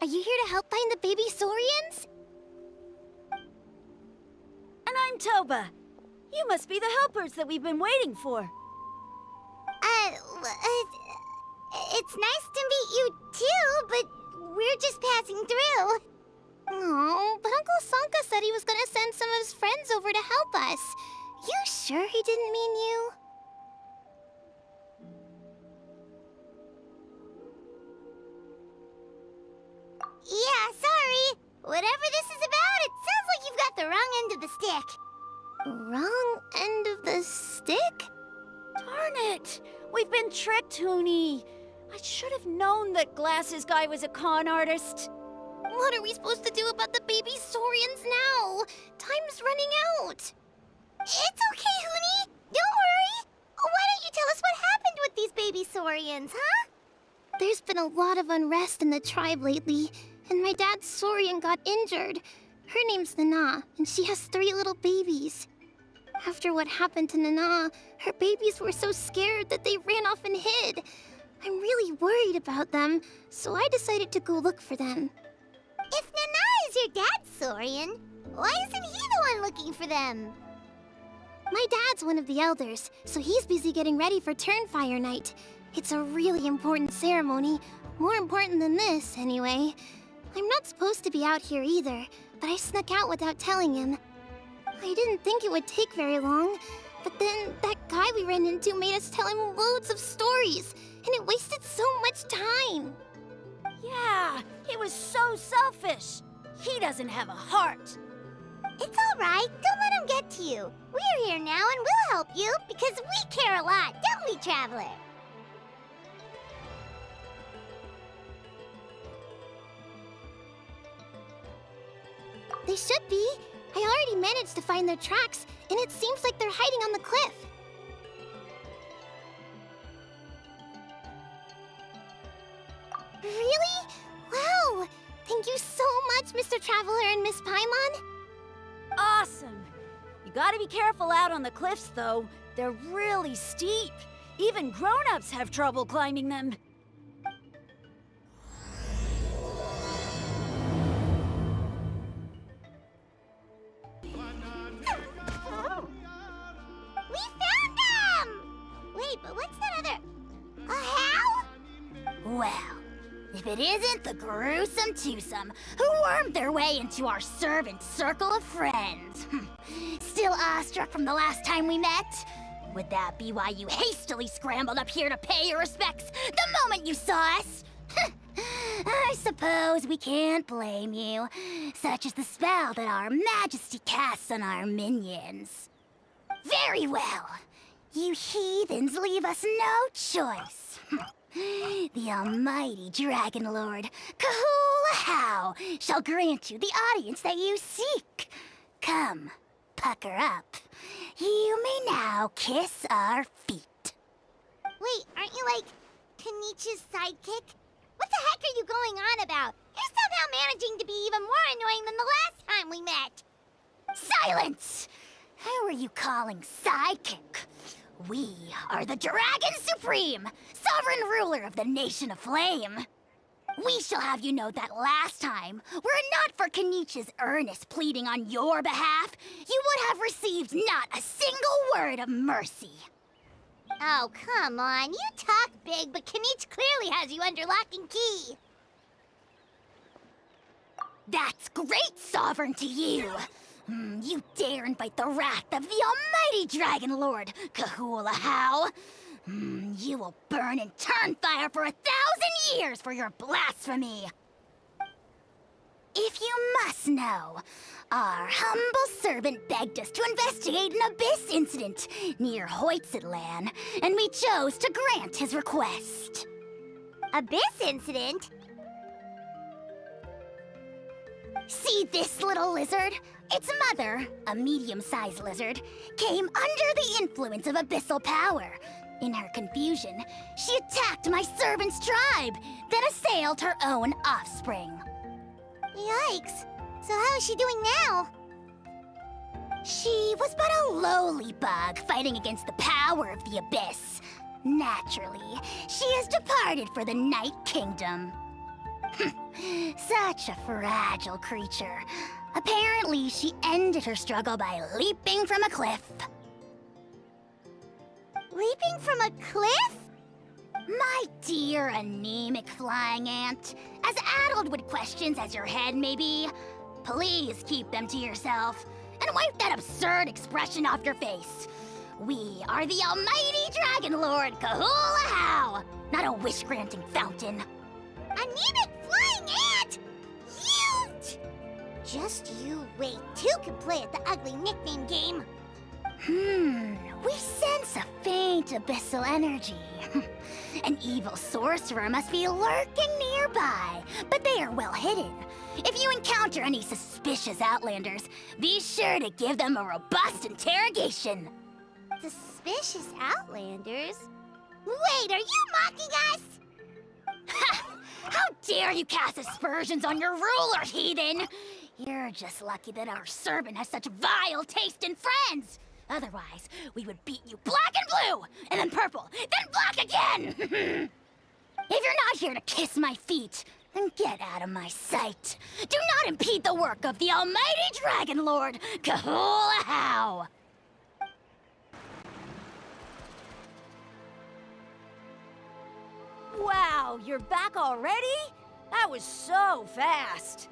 Are you here to help find the baby saurians? And I'm Toba. You must be the helpers that we've been waiting for. It's nice to meet you too, but we're just passing through. Oh, but Uncle Sanka said he was gonna send some of his friends over to help us. You sure he didn't mean you? Yeah, sorry. Whatever this is about, it sounds like you've got the wrong end of the stick. Wrong end of the stick? Darn it! We've been tricked, Huni. I should have known that Glasses Guy was a con artist. What are we supposed to do about the baby saurians now? Time's running out. It's okay, Huni. Don't worry. Why don't you tell us what happened with these baby saurians, huh? There's been a lot of unrest in the tribe lately, and my dad's saurian got injured. Her name's Nana, and she has 3 little babies. After what happened to Nana, her babies were so scared that they ran off and hid. I'm really worried about them, so I decided to go look for them. If Nana is your dad's saurian, why isn't he the one looking for them? My dad's one of the elders, so he's busy getting ready for Turnfire night. It's a really important ceremony, more important than this, anyway. I'm not supposed to be out here either, but I snuck out without telling him. I didn't think it would take very long, but then that guy we ran into made us tell him loads of stories, and it wasted so much time. Yeah, he was so selfish. He doesn't have a heart. It's all right. Don't let him get to you. We're here now and we'll help you because we care a lot, don't we, Traveler? They should be. I already managed to find their tracks, and it seems like they're hiding on the cliff. Really? Wow! Thank you so much, Mr. Traveler and Miss Paimon. Awesome. You gotta be careful out on the cliffs, though. They're really steep. Even grown-ups have trouble climbing them. We found them! Wait, but what's that other... A how? Well, if it isn't the gruesome twosome who wormed their way into our servant circle of friends. Still awestruck from the last time we met? Would that be why you hastily scrambled up here to pay your respects the moment you saw us? I suppose we can't blame you. Such is the spell that our majesty casts on our minions. Very well. You heathens leave us no choice. The almighty Dragon Lord, Kahula shall grant you the audience that you seek. Come, pucker up. You may now kiss our feet. Wait, aren't you like Kenichi's sidekick? What the heck are you going on about? You're somehow managing to be even more annoying than the last time we met. Silence! Who are you calling sidekick? We are the Dragon Supreme, sovereign ruler of the Nation of Flame. We shall have you know that last time, were it not for Kenichi's earnest pleading on your behalf, you would have received not a single word of mercy. Oh, come on. You talk big, but Kenichi clearly has you under lock and key. That's great, Sovereign, to you. You dare invite the wrath of the almighty Dragon Lord, Kahula. You will burn in Turnfire for 1,000 years for your blasphemy. If you must know, our humble servant begged us to investigate an abyss incident near Huitztlan, and we chose to grant his request. Abyss incident? See this little lizard? Its mother, a medium-sized lizard, came under the influence of abyssal power. In her confusion, she attacked my servant's tribe, then assailed her own offspring. Yikes. So how is she doing now? She was but a lowly bug fighting against the power of the abyss. Naturally, she has departed for the Night Kingdom. Such a fragile creature. Apparently, she ended her struggle by leaping from a cliff. Leaping from a cliff? My dear anemic flying ant, as addled with questions as your head may be, please keep them to yourself and wipe that absurd expression off your face. We are the almighty Dragon Lord Kahula-How, not a wish-granting fountain. Anemic flying ant? Huge! Just you wait. Two can play at the ugly nickname game. We sense a faint abyssal energy. An evil sorcerer must be lurking nearby, but they are well hidden. If you encounter any suspicious outlanders, be sure to give them a robust interrogation. Suspicious outlanders? Wait, are you mocking us? Ha! How dare you cast aspersions on your ruler, heathen! You're just lucky that our servant has such vile taste in friends. Otherwise, we would beat you black and blue, and then purple, then black again! If you're not here to kiss my feet, then get out of my sight. Do not impede the work of the almighty Dragon Lord, Kahula-How! Wow, you're back already? That was so fast.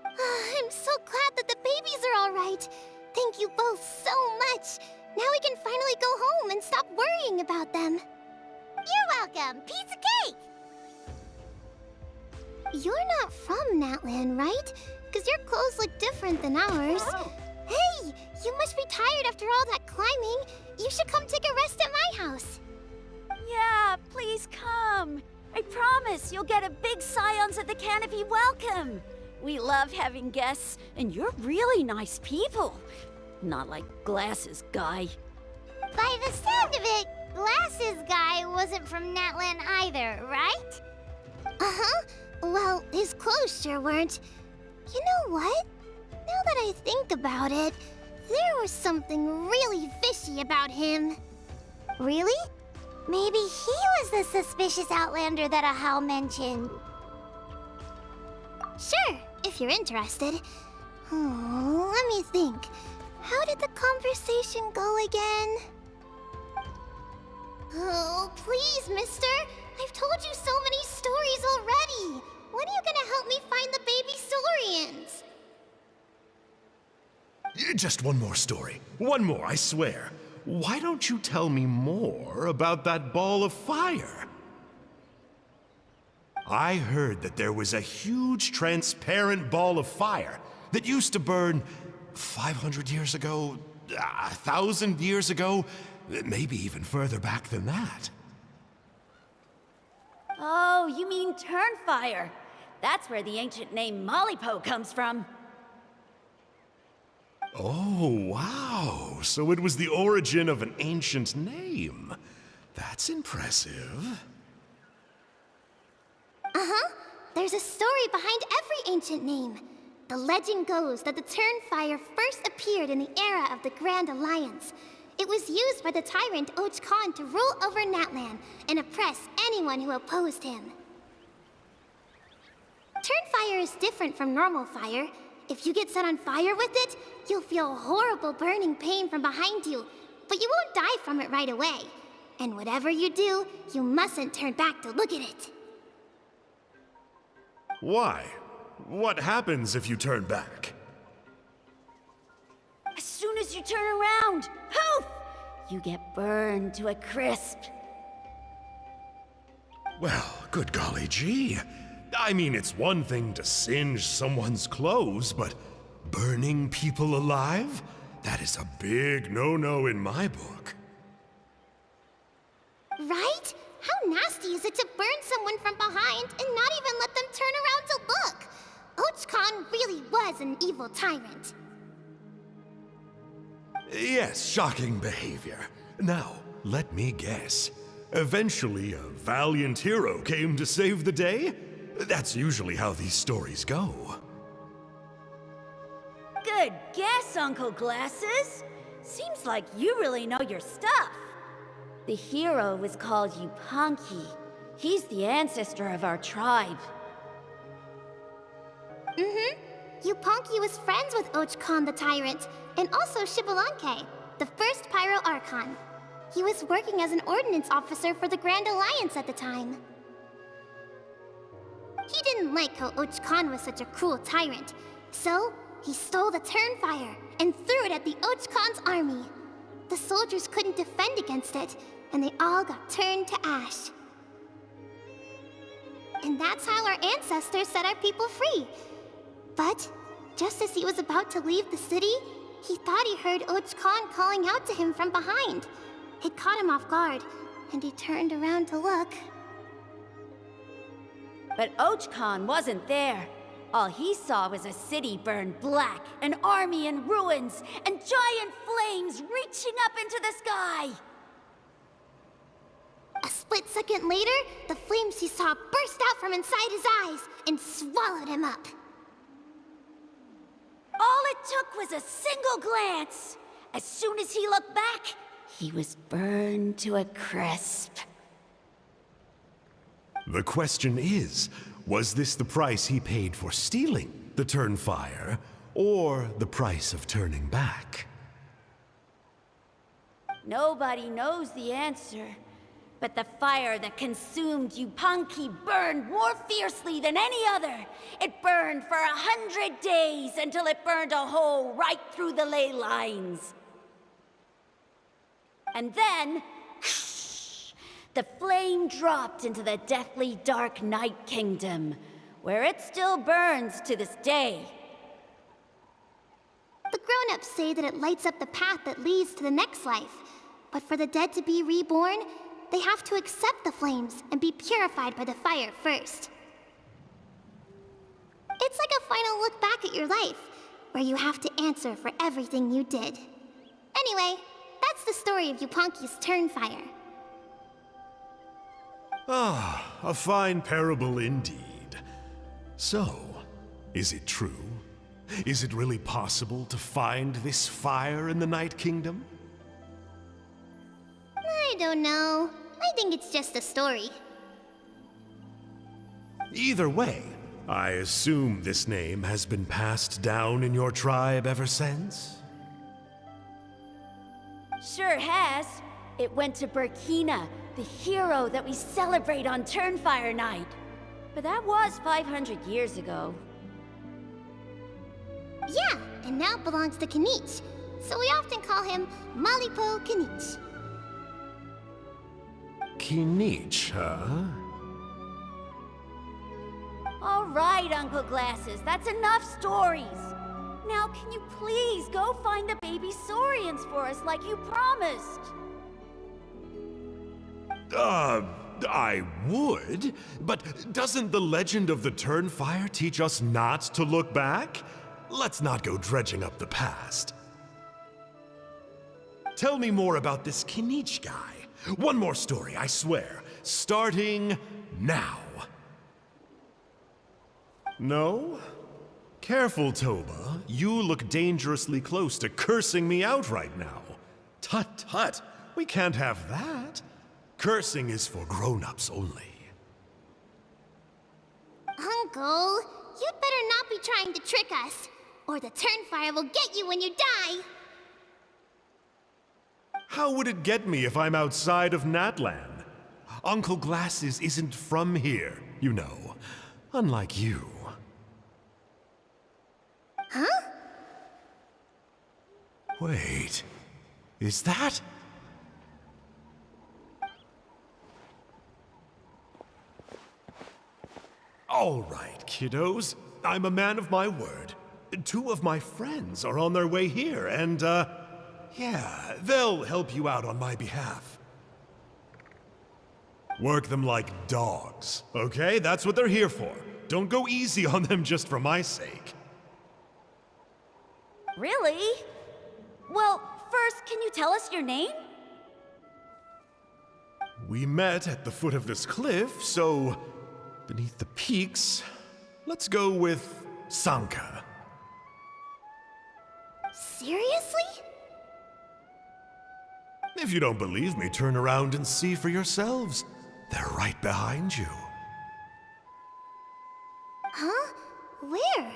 I'm so glad that the babies are all right. Thank you both so much. Now we can finally go home and stop worrying about them. You're welcome. Piece of cake. You're not from Natlan, right? Because your clothes look different than ours. Hey, you must be tired after all that climbing. You should come take a rest at my house. Yeah, please come. I promise you'll get a big Scions of the Canopy welcome. We love having guests, and you're really nice people. Not like Glasses Guy. By the sound of it, Glasses Guy wasn't from Natlan either, right? Uh-huh. Well, his clothes sure weren't. You know what? Now that I think about it, there was something really fishy about him. Really? Maybe he was the suspicious outlander that Ahau mentioned. Sure, if you're interested. Let me think. How did the conversation go again? Oh, please, mister. I've told you so many stories already. When are you gonna help me find the baby Saurians? Just one more story. One more, I swear. Why don't you tell me more about that ball of fire? I heard that there was a huge transparent ball of fire that used to burn 500 years ago, 1,000 years ago, maybe even further back than that. Oh, you mean Turnfire. That's where the ancient name Mollypo comes from. Oh, wow. So it was the origin of an ancient name. That's impressive. Uh-huh. There's a story behind every ancient name. The legend goes that the Turnfire first appeared in the era of the Grand Alliance. It was used by the tyrant Huitztlan to rule over Natlan and oppress anyone who opposed him. Turnfire is different from normal fire. If you get set on fire with it, you'll feel horrible burning pain from behind you, but you won't die from it right away. And whatever you do, you mustn't turn back to look at it. Why? What happens if you turn back? As soon as you turn around, poof! You get burned to a crisp. Well, good golly gee. I mean, it's one thing to singe someone's clothes, but burning people alive? That is a big no-no in my book. Right? How nasty is it to burn someone from behind and not even let them turn around to look? Huitztlan really was an evil tyrant. Yes, shocking behavior. Now, let me guess. Eventually, a valiant hero came to save the day? That's usually how these stories go. Good guess, Uncle Glasses. Seems like you really know your stuff. The hero was called Yupanqui. He's the ancestor of our tribe. Yupanqui was friends with Huitztlan the Tyrant, and also Yupanqui, the first Pyro Archon. He was working as an ordnance officer for the Grand Alliance at the time. He didn't like how Huitztlan was such a cruel tyrant, so he stole the Turnfire and threw it at the Huitztlan's army. The soldiers couldn't defend against it, and they all got turned to ash. And that's how our ancestors set our people free. But just as he was about to leave the city, he thought he heard Huitztlan calling out to him from behind. It caught him off guard, and he turned around to look. But Huitztlan wasn't there. All he saw was a city burned black, an army in ruins, and giant flames reaching up into the sky. A split second later, the flames he saw burst out from inside his eyes and swallowed him up. All it took was a single glance. As soon as he looked back, he was burned to a crisp. The question is, was this the price he paid for stealing the Turnfire, or the price of turning back? Nobody knows the answer. But the fire that consumed Yupanqui burned more fiercely than any other. It burned for 100 days until it burned a hole right through the ley lines. And then, the flame dropped into the deathly dark Night Kingdom, where it still burns to this day. The grown-ups say that it lights up the path that leads to the next life. But for the dead to be reborn, they have to accept the flames and be purified by the fire first. It's like a final look back at your life, where you have to answer for everything you did. Anyway, that's the story of Yupanqui's Turnfire. Ah, a fine parable indeed. So, is it true? Is it really possible to find this fire in the Night Kingdom? I don't know. I think it's just a story. Either way, I assume this name has been passed down in your tribe ever since? Sure has. It went to Burkina, the hero that we celebrate on Turnfire Night. But that was 500 years ago. Yeah, and now it belongs to Kinich, so we often call him Malipo Kinich. Kinich, huh? All right, Uncle Glasses, that's enough stories. Now, can you please go find the baby Saurians for us like you promised? I would, but doesn't the legend of the Turnfire teach us not to look back? Let's not go dredging up the past. Tell me more about this Kinich guy. One more story, I swear. Starting now. No? Careful, Toba. You look dangerously close to cursing me out right now. Tut tut, we can't have that. Cursing is for grown-ups only. Uncle, you'd better not be trying to trick us, or the Turnfire will get you when you die. How would it get me if I'm outside of Natlan? Uncle Glasses isn't from here, you know. Unlike you. Huh? Wait, is that? All right, kiddos. I'm a man of my word. 2 of my friends are on their way here, and, yeah, they'll help you out on my behalf. Work them like dogs, okay? That's what they're here for. Don't go easy on them just for my sake. Really? Well, first, can you tell us your name? We met at the foot of this cliff, so beneath the peaks, let's go with Sanka. Seriously? If you don't believe me, turn around and see for yourselves. They're right behind you. Huh? Where?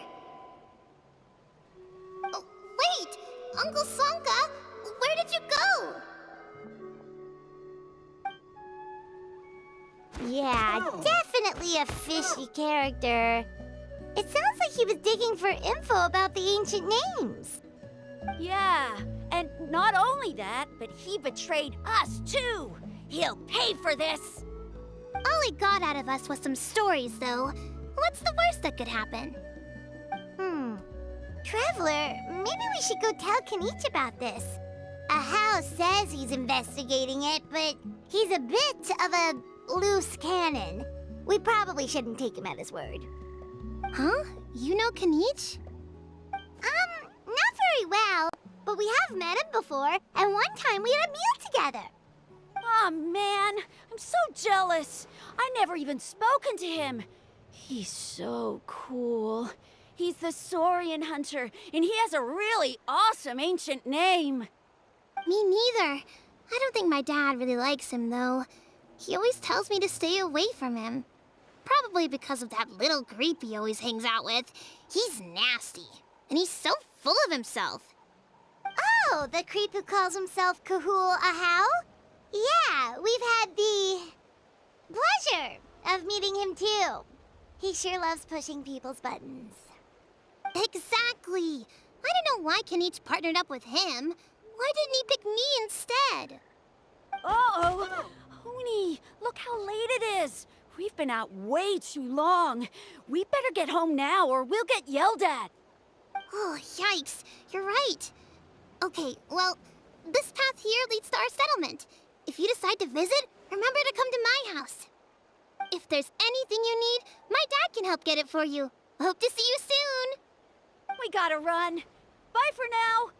Oh, wait! Uncle Sonka, where did you go? Yeah, definitely a fishy character. It sounds like he was digging for info about the ancient names. Yeah, and not only that, but he betrayed us too. He'll pay for this. All he got out of us was some stories, though. What's the worst that could happen? Traveler, maybe we should go tell Kanich about this. Ahau says he's investigating it, but he's a bit of a loose cannon. We probably shouldn't take him at his word. Huh? You know Kanich? Not very well, but we have met him before, and one time we had a meal together. Aw, man, I'm so jealous. I never even spoken to him. He's so cool. He's the Saurian hunter, and he has a really awesome ancient name. Me neither. I don't think my dad really likes him, though. He always tells me to stay away from him. Probably because of that little creep he always hangs out with. He's nasty, and he's so full of himself. Oh, the creep who calls himself Kahul Ahau? Yeah, we've had the pleasure of meeting him too. He sure loves pushing people's buttons. Exactly. I don't know why Kanich partnered up with him. Why didn't he pick me instead? Uh-oh. Hoonie, look how late it is. We've been out way too long. We better get home now or we'll get yelled at. Oh, yikes. You're right. Okay, well, this path here leads to our settlement. If you decide to visit, remember to come to my house. If there's anything you need, my dad can help get it for you. Hope to see you soon. We gotta run. Bye for now.